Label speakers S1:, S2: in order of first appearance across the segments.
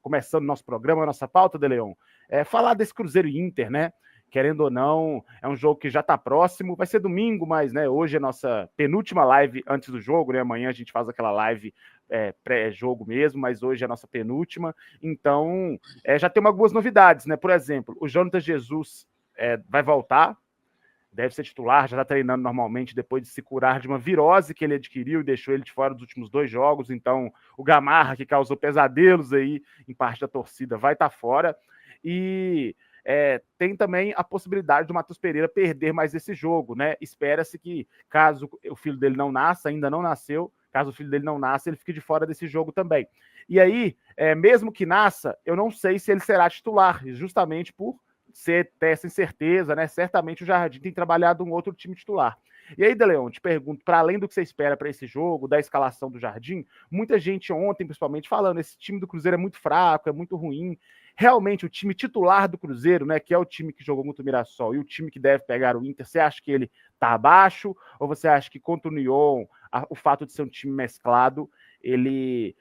S1: começando nosso programa, nossa pauta, De Leon, falar desse Cruzeiro e Inter, né? Querendo ou não, é um jogo que já está próximo, vai ser domingo, mas né, hoje é a nossa penúltima live antes do jogo, né? Amanhã a gente faz aquela live pré-jogo mesmo, mas hoje é a nossa penúltima, então já tem algumas novidades, né? Por exemplo, o Jonathan Jesus vai voltar, deve ser titular, já está treinando normalmente depois de se curar de uma virose que ele adquiriu e deixou ele de fora dos últimos 2 jogos, então o Gamarra, que causou pesadelos aí em parte da torcida, vai estar fora, e tem também a possibilidade do Matheus Pereira perder mais esse jogo, né? Espera-se que, caso o filho dele não nasça, ainda não nasceu, caso o filho dele não nasça, ele fique de fora desse jogo também. E aí, mesmo que nasça, eu não sei se ele será titular, justamente por ter essa incerteza, né? Certamente o Jardim tem trabalhado um outro time titular. E aí, De Leon, te pergunto, para além do que você espera para esse jogo, da escalação do Jardim, muita gente ontem, principalmente, falando, esse time do Cruzeiro é muito fraco, é muito ruim. Realmente, o time titular do Cruzeiro, né, que é o time que jogou muito o Mirassol e o time que deve pegar o Inter, você acha que ele tá abaixo? Ou você acha que contra o Nyon, o fato de ser um time mesclado, ele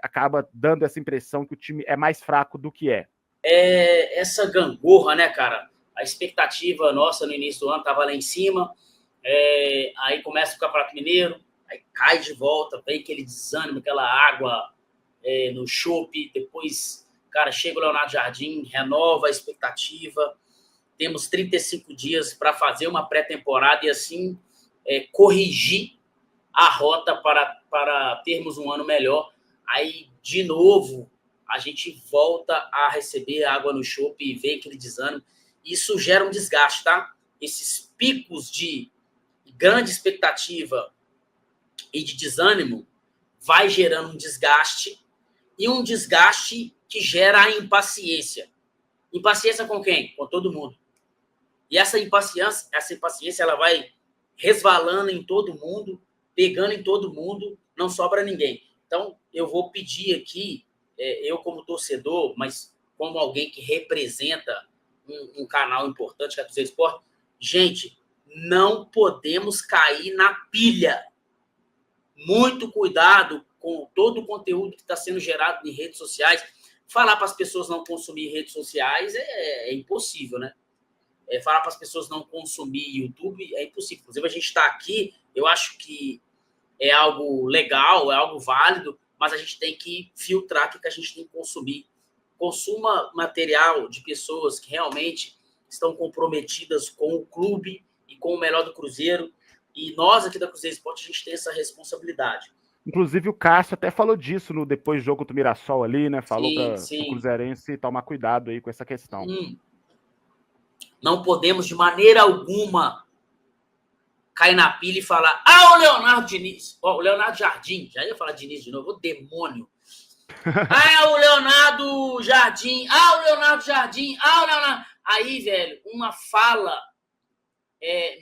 S1: acaba dando essa impressão que o time é mais fraco do que é?
S2: Essa gangorra, né, cara? A expectativa nossa no início do ano estava lá em cima, aí começa o Campeonato Mineiro, aí cai de volta, vem aquele desânimo, aquela água no chope, depois, cara, chega o Leonardo Jardim, renova a expectativa, temos 35 dias para fazer uma pré-temporada e assim corrigir a rota para termos um ano melhor. Aí, de novo, a gente volta a receber água no chope e vê aquele desânimo. Isso gera um desgaste, tá? Esses picos de grande expectativa e de desânimo vai gerando um desgaste, e um desgaste que gera a impaciência. Impaciência com quem? Com todo mundo. E essa impaciência ela vai resvalando em todo mundo, pegando em todo mundo, não sobra ninguém. Então, eu vou pedir aqui, eu como torcedor, mas como alguém que representa um canal importante, que é a Cruzeiro Esporte, gente, não podemos cair na pilha. Muito cuidado com todo o conteúdo que está sendo gerado em redes sociais. Falar para as pessoas não consumir redes sociais é impossível, né? Falar para as pessoas não consumir YouTube é impossível. Inclusive, a gente está aqui, eu acho que é algo legal, é algo válido, mas a gente tem que filtrar o que a gente tem que consumir. Consuma material de pessoas que realmente estão comprometidas com o clube e com o melhor do Cruzeiro. E nós aqui da Cruzeiro Esporte, a gente tem essa responsabilidade.
S1: Inclusive o Cássio até falou disso no depois do jogo do Mirassol ali, né? Falou para o Cruzeirense tomar cuidado aí com essa questão.
S2: Não podemos de maneira alguma cair na pilha e falar o Leonardo Diniz, o Leonardo Jardim, já ia falar Diniz de novo, o demônio. O Leonardo Jardim, o Leonardo Jardim, o Leonardo... Aí, velho, uma fala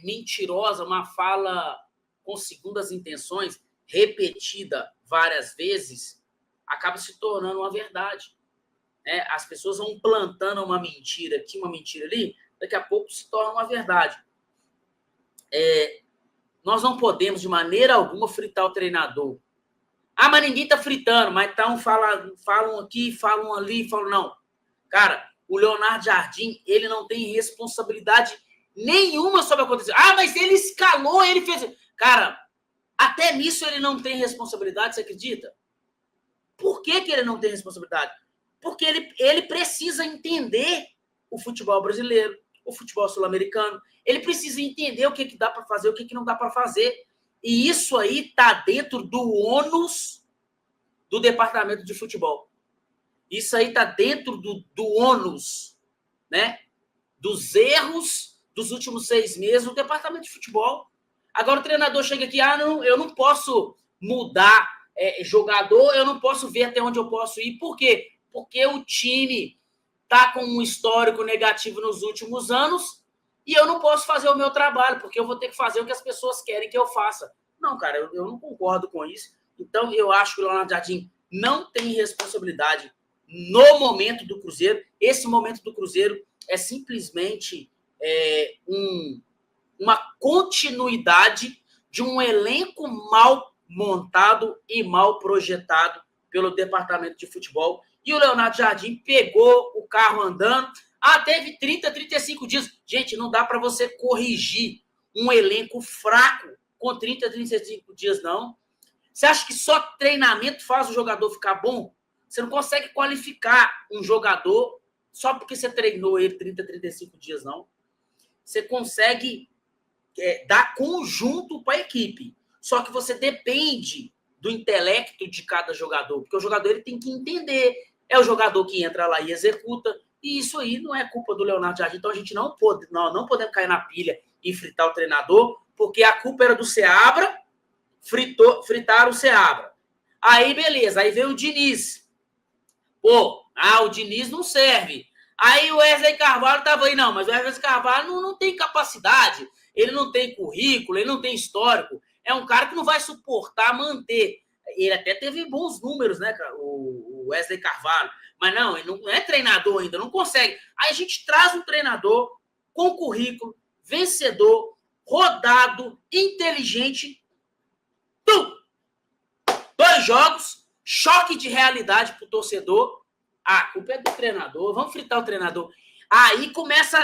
S2: mentirosa, uma fala com segundas intenções, repetida várias vezes, acaba se tornando uma verdade. As pessoas vão plantando uma mentira aqui, uma mentira ali, daqui a pouco se torna uma verdade. Nós não podemos, de maneira alguma, fritar o treinador. Mas ninguém está fritando, mas então falam aqui, falam ali, falam não. Cara, o Leonardo Jardim, ele não tem responsabilidade nenhuma sobre o que aconteceu. Mas ele escalou, ele fez... Cara, até nisso ele não tem responsabilidade, você acredita? Por que ele não tem responsabilidade? Porque ele precisa entender o futebol brasileiro, o futebol sul-americano. Ele precisa entender o que dá para fazer, o que não dá para fazer. E isso aí está dentro do ônus do departamento de futebol. Isso aí está dentro do ônus, né? Dos erros dos últimos 6 meses do departamento de futebol. Agora o treinador chega aqui, não, eu não posso mudar jogador, eu não posso ver até onde eu posso ir. Por quê? Porque o time está com um histórico negativo nos últimos anos e eu não posso fazer o meu trabalho, porque eu vou ter que fazer o que as pessoas querem que eu faça. Não, cara, eu não concordo com isso. Então, eu acho que o Leonardo Jardim não tem responsabilidade no momento do Cruzeiro. Esse momento do Cruzeiro é simplesmente uma continuidade de um elenco mal montado e mal projetado pelo departamento de futebol, E o Leonardo Jardim pegou o carro andando. Teve 30, 35 dias. Gente, não dá para você corrigir um elenco fraco com 30, 35 dias, não. Você acha que só treinamento faz o jogador ficar bom? Você não consegue qualificar um jogador só porque você treinou ele 30, 35 dias, não. Você consegue dar conjunto para a equipe. Só que você depende do intelecto de cada jogador, porque o jogador ele tem que entender. É o jogador que entra lá e executa, e isso aí não é culpa do Leonardo Jardim. Então a gente não podemos cair na pilha e fritar o treinador, porque a culpa era do Seabra, fritaram o Seabra. Aí, beleza, aí veio o Diniz. O Diniz não serve. Aí o Wesley Carvalho tava aí, não, mas o Wesley Carvalho não tem capacidade, ele não tem currículo, ele não tem histórico, é um cara que não vai suportar manter. Ele até teve bons números, né, o Wesley Carvalho, mas não, ele não é treinador ainda, não consegue. Aí a gente traz um treinador com currículo, vencedor, rodado, inteligente, 2 jogos, choque de realidade pro torcedor. A culpa é do treinador, vamos fritar o treinador. Aí começa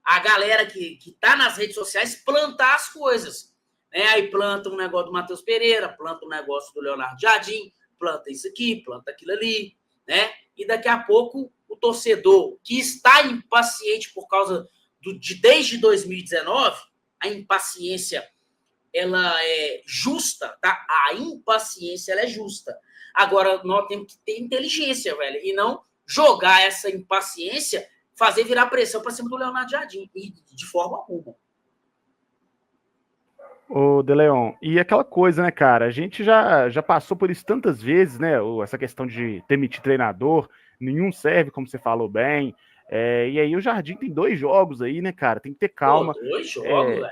S2: a galera que tá nas redes sociais plantar as coisas. Né? Aí planta um negócio do Matheus Pereira, planta um negócio do Leonardo Jardim, planta isso aqui, planta aquilo ali, né? E daqui a pouco o torcedor que está impaciente por causa desde 2019, a impaciência ela é justa, tá? A impaciência ela é justa. Agora, nós temos que ter inteligência, velho, e não jogar essa impaciência, fazer virar pressão para cima do Leonardo Jardim, e de forma alguma.
S1: Ô, De Leon, e aquela coisa, né, cara? A gente já passou por isso tantas vezes, né? Essa questão de demitir treinador, nenhum serve, como você falou bem. E aí o Jardim tem 2 jogos aí, né, cara? Tem que ter calma.
S2: 2 jogos, velho.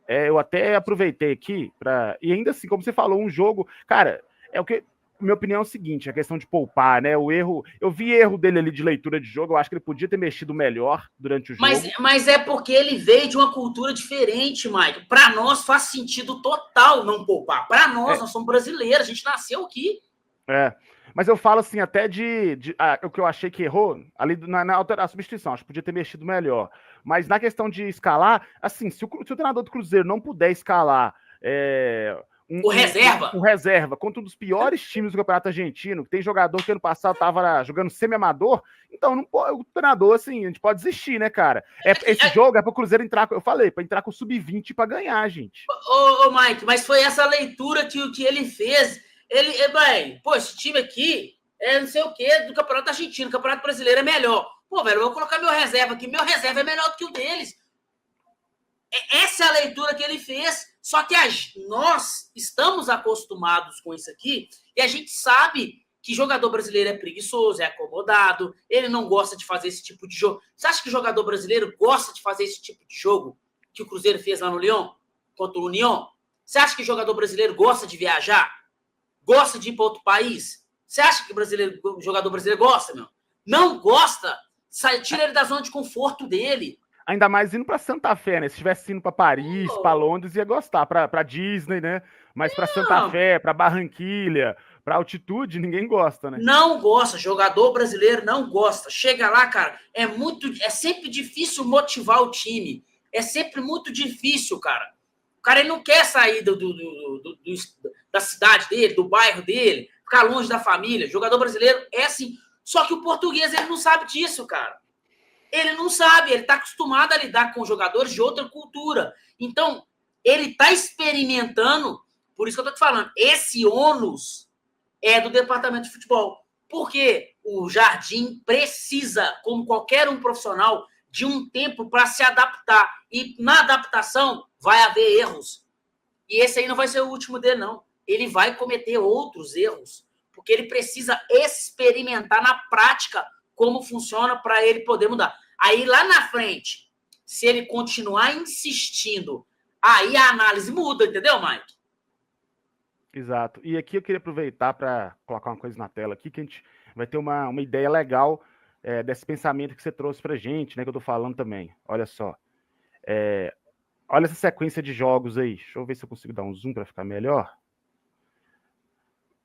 S1: Eu até aproveitei aqui para. E ainda assim, como você falou, um jogo. Cara, é o que. Minha opinião é o seguinte: a questão de poupar, né? O erro. Eu vi erro dele ali de leitura de jogo. Eu acho que ele podia ter mexido melhor durante o jogo.
S2: Mas é porque ele veio de uma cultura diferente, Mike. Para nós faz sentido total não poupar. Para nós somos brasileiros, a gente nasceu aqui.
S1: Mas eu falo assim, até o que eu achei que errou ali na substituição, acho que podia ter mexido melhor. Mas na questão de escalar, assim, se o treinador do Cruzeiro não puder escalar
S2: reserva.
S1: Um reserva contra um dos piores times do Campeonato Argentino, que tem jogador que ano passado estava jogando semi-amador, então não pode, o treinador, assim, a gente pode desistir, né, cara? Esse jogo é para o Cruzeiro entrar, eu falei, para entrar com o sub-20 para ganhar, gente.
S2: Ô, Mike, mas foi essa leitura que ele fez. Esse time aqui é não sei o quê do Campeonato Argentino, o Campeonato Brasileiro é melhor. Velho, eu vou colocar meu reserva aqui, meu reserva é melhor do que o deles. Essa é a leitura que ele fez. Só que nós estamos acostumados com isso aqui e a gente sabe que jogador brasileiro é preguiçoso, é acomodado, ele não gosta de fazer esse tipo de jogo. Você acha que o jogador brasileiro gosta de fazer esse tipo de jogo que o Cruzeiro fez lá no Lyon, contra o União? Você acha que o jogador brasileiro gosta de viajar? Gosta de ir para outro país? Você acha que o jogador brasileiro gosta, meu? Não gosta? Tira ele da zona de conforto dele.
S1: Ainda mais indo para Santa Fé, né? Se tivesse indo para Paris, para Londres, ia gostar. Para Disney, né? Mas para Santa Fé, para Barranquilha, para altitude, ninguém gosta, né?
S2: Não gosta. Jogador brasileiro não gosta. Chega lá, cara, é sempre difícil motivar o time. É sempre muito difícil, cara. O cara ele não quer sair da cidade dele, do bairro dele, ficar longe da família. Jogador brasileiro é assim. Só que o português ele não sabe disso, cara. Ele não sabe, ele está acostumado a lidar com jogadores de outra cultura. Então, ele está experimentando, por isso que eu estou te falando, esse ônus é do departamento de futebol. Porque o Jardim precisa, como qualquer um profissional, de um tempo para se adaptar. E na adaptação vai haver erros. E esse aí não vai ser o último dele, não. Ele vai cometer outros erros, porque ele precisa experimentar na prática como funciona para ele poder mudar. Aí, lá na frente, se ele continuar insistindo, aí a análise muda, entendeu, Mike?
S1: Exato. E aqui eu queria aproveitar para colocar uma coisa na tela aqui, que a gente vai ter uma ideia legal desse pensamento que você trouxe para a gente, né, que eu estou falando também. Olha só. Olha essa sequência de jogos aí. Deixa eu ver se eu consigo dar um zoom para ficar melhor.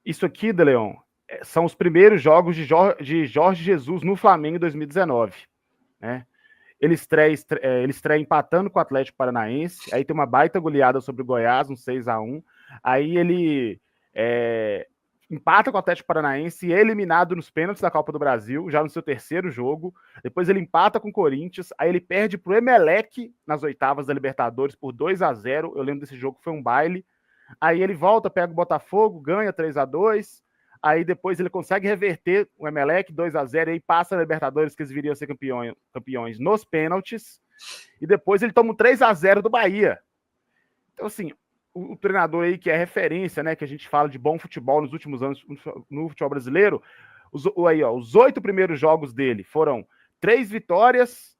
S1: Isso aqui, De Leon, são os primeiros jogos de Jorge Jesus no Flamengo em 2019, né? Ele estreia empatando com o Atlético Paranaense, aí tem uma baita goleada sobre o Goiás, um 6-1, aí ele empata com o Atlético Paranaense e é eliminado nos pênaltis da Copa do Brasil, já no seu terceiro jogo, depois ele empata com o Corinthians, aí ele perde pro Emelec nas oitavas da Libertadores por 2-0, eu lembro desse jogo, foi um baile, aí ele volta, pega o Botafogo, ganha 3-2, aí depois ele consegue reverter o Emelec 2-0 e aí passa a Libertadores, que eles viriam ser campeões nos pênaltis, e depois ele toma um 3-0 do Bahia. Então, assim, o treinador aí que é referência, né, que a gente fala de bom futebol nos últimos anos no futebol brasileiro, os 8 primeiros jogos dele foram 3 vitórias,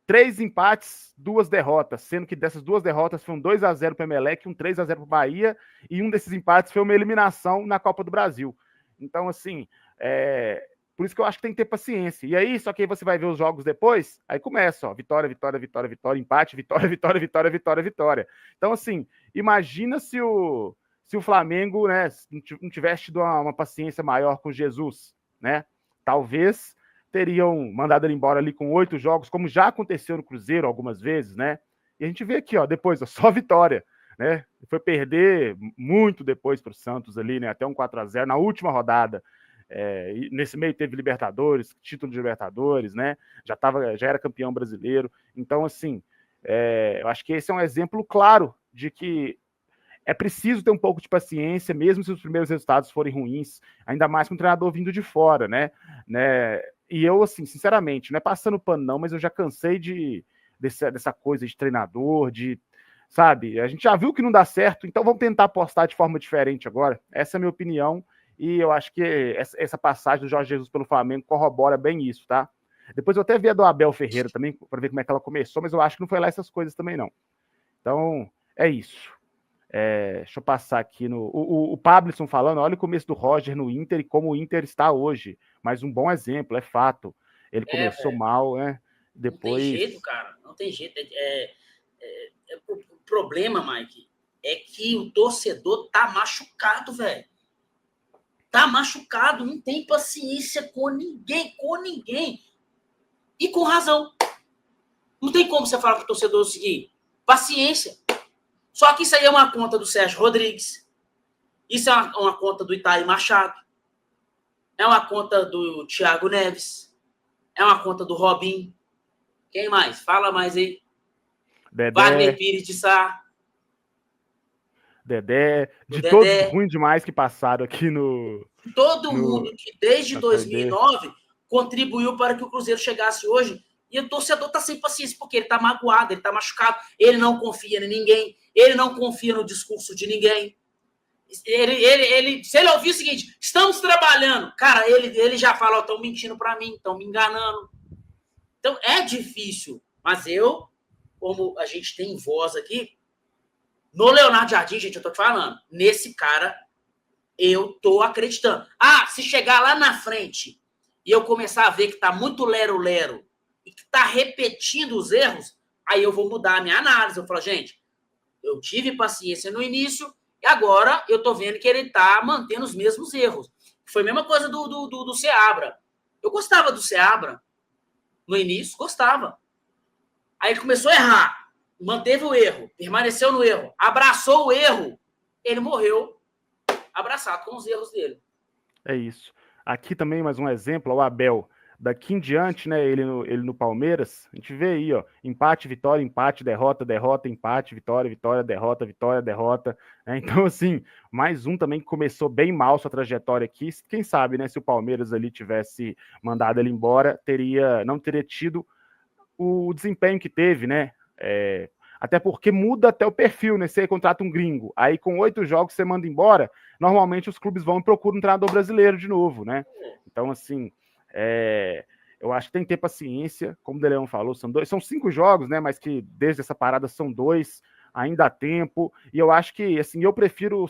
S1: 3 empates, 2 derrotas, sendo que dessas 2 derrotas foi um 2-0 para o Emelec, um 3-0 para o Bahia, e um desses empates foi uma eliminação na Copa do Brasil. Então, assim, por isso que eu acho que tem que ter paciência. E aí, só que aí você vai ver os jogos depois, aí começa, ó, vitória, empate, vitória. Então, assim, imagina se o Flamengo, né, não tivesse tido uma paciência maior com Jesus, né? Talvez teriam mandado ele embora ali com 8 jogos, como já aconteceu no Cruzeiro algumas vezes, né? E a gente vê aqui, ó, depois, ó, só vitória, né? Foi perder muito depois para o Santos ali, né? Até um 4-0 na última rodada. E nesse meio teve Libertadores, título de Libertadores, né? Já era campeão brasileiro. Então, assim, eu acho que esse é um exemplo claro de que é preciso ter um pouco de paciência, mesmo se os primeiros resultados forem ruins, ainda mais com um treinador vindo de fora, né? E eu, assim, sinceramente, não é passando pano não, mas eu já cansei dessa coisa de treinador, sabe? A gente já viu que não dá certo, então vamos tentar apostar de forma diferente agora. Essa é a minha opinião e eu acho que essa passagem do Jorge Jesus pelo Flamengo corrobora bem isso, tá? Depois eu até vi a do Abel Ferreira também, para ver como é que ela começou, mas eu acho que não foi lá essas coisas também, não. Então, é isso. Deixa eu passar aqui o Pablisson falando, olha o começo do Roger no Inter e como o Inter está hoje. Mais um bom exemplo, é fato. Ele começou mal, né? Depois...
S2: Não tem jeito, cara. Não tem jeito. O problema, Mike, é que o torcedor tá machucado, velho. Tá machucado, não tem paciência com ninguém. E com razão. Não tem como você falar pro torcedor o seguinte, paciência. Só que isso aí é uma conta do Sérgio Rodrigues, isso é uma conta do Itaí Machado, é uma conta do Thiago Neves, é uma conta do Robinho. Quem mais? Fala mais aí.
S1: Dedé.
S2: Wagner Pires de Sá.
S1: Dedé. Todos ruins demais que passaram aqui
S2: Todo mundo que desde 2009 contribuiu para que o Cruzeiro chegasse hoje. E o torcedor está sem paciência, porque ele está magoado, ele está machucado, ele não confia em ninguém, ele não confia no discurso de ninguém. Se ele ouvir o seguinte, estamos trabalhando, cara, ele já fala, estão mentindo para mim, estão me enganando. Então, é difícil. Mas como a gente tem voz aqui, no Leonardo Jardim, gente, eu tô te falando, nesse cara, eu tô acreditando. Se chegar lá na frente e eu começar a ver que tá muito lero-lero e que tá repetindo os erros, aí eu vou mudar a minha análise. Eu falo, gente, eu tive paciência no início e agora eu tô vendo que ele tá mantendo os mesmos erros. Foi a mesma coisa do Seabra. Eu gostava do Seabra. No início, gostava. Aí ele começou a errar. Manteve o erro. Permaneceu no erro. Abraçou o erro. Ele morreu abraçado com os erros dele.
S1: É isso. Aqui também mais um exemplo, o Abel. Daqui em diante, né, ele no Palmeiras, a gente vê aí, ó, empate, vitória, empate, derrota, empate, vitória, derrota. Né? Então, assim, mais um também que começou bem mal sua trajetória aqui. Quem sabe, né, se o Palmeiras ali tivesse mandado ele embora, não teria tido o desempenho que teve, né? Até porque muda até o perfil, né? Você contrata um gringo, aí com 8 jogos você manda embora, normalmente os clubes vão e procuram um treinador brasileiro de novo, né? Então, assim, eu acho que tem que ter paciência, como o De Leon falou, são 5 jogos, né? Mas que desde essa parada são 2. ainda há tempo, e eu acho que, assim, eu prefiro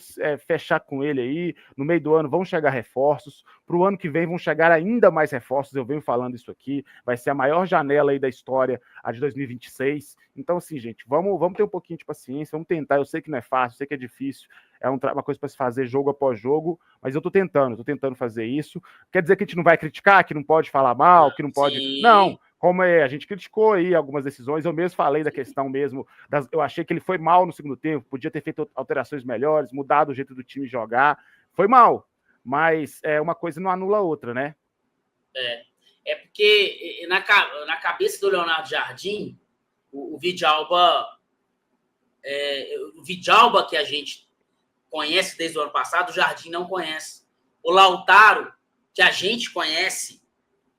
S1: fechar com ele aí, no meio do ano vão chegar reforços, para o ano que vem vão chegar ainda mais reforços, eu venho falando isso aqui, vai ser a maior janela aí da história, a de 2026, então, assim, gente, vamos ter um pouquinho de paciência, vamos tentar, eu sei que não é fácil, eu sei que é difícil, é uma coisa para se fazer jogo após jogo, mas eu tô tentando fazer isso. Quer dizer que a gente não vai criticar, que não pode falar mal, que não pode...
S2: Sim.
S1: Não, como a gente criticou aí algumas decisões, eu mesmo falei da questão mesmo, eu achei que ele foi mal no segundo tempo, podia ter feito alterações melhores, mudado o jeito do time jogar, foi mal, mas uma coisa não anula a outra, né?
S2: É porque na cabeça do Leonardo Jardim, o Vidalba que a gente conhece desde o ano passado, o Jardim não conhece. O Lautaro, que a gente conhece,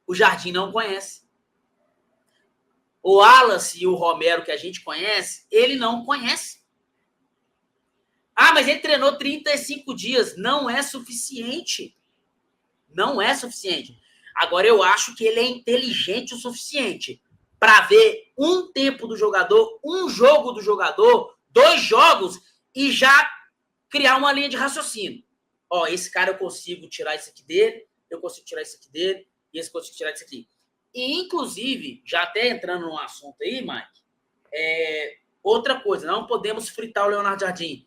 S2: o Jardim não conhece. O Wallace e o Romero, que a gente conhece, ele não conhece. Ah, mas ele treinou 35 dias. Não é suficiente. Não é suficiente. Agora, eu acho que ele é inteligente o suficiente para ver um tempo do jogador, um jogo do jogador, 2 jogos e já criar uma linha de raciocínio. Ó, esse cara eu consigo tirar isso aqui dele, eu consigo tirar isso aqui dele, e esse eu consigo tirar isso aqui. E, inclusive, já até entrando num assunto aí, Mike, outra coisa, não podemos fritar o Leonardo Jardim.